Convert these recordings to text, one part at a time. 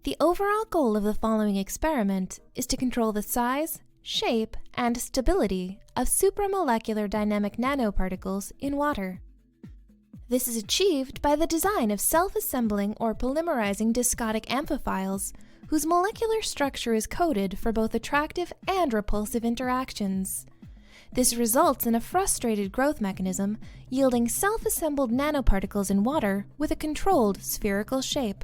The overall goal of the following experiment is to control the size, shape, and stability of supramolecular dynamic nanoparticles in water. This is achieved by the design of self-assembling or polymerizing discotic amphiphiles, whose molecular structure is coded for both attractive and repulsive interactions. This results in a frustrated growth mechanism, yielding self-assembled nanoparticles in water with a controlled spherical shape.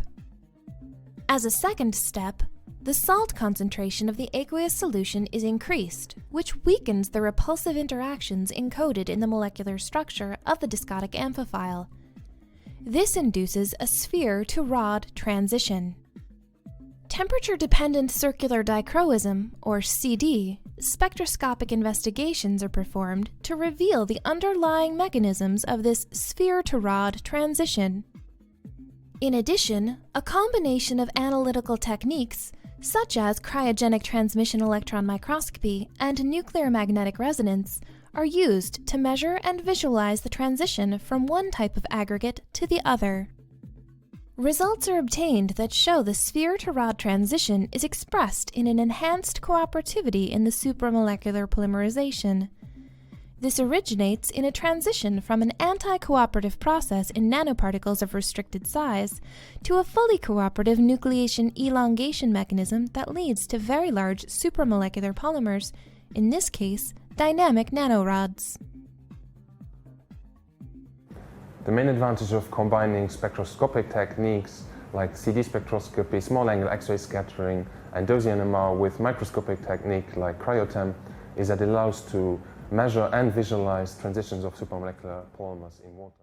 As a second step, the salt concentration of the aqueous solution is increased, which weakens the repulsive interactions encoded in the molecular structure of the discotic amphiphile. This induces a sphere-to-rod transition. Temperature-dependent circular dichroism, or CD, spectroscopic investigations are performed to reveal the underlying mechanisms of this sphere-to-rod transition. In addition, a combination of analytical techniques, such as cryogenic transmission electron microscopy and nuclear magnetic resonance, are used to measure and visualize the transition from one type of aggregate to the other. Results are obtained that show the sphere-to-rod transition is expressed in an enhanced cooperativity in the supramolecular polymerization. This originates in a transition from an anti-cooperative process in nanoparticles of restricted size to a fully cooperative nucleation elongation mechanism that leads to very large supramolecular polymers, in this case, dynamic nanorods. The main advantage of combining spectroscopic techniques like CD spectroscopy, small-angle X-ray scattering, and dose NMR with microscopic technique like cryo-TEM is that it allows to measure and visualize transitions of supramolecular polymers in water.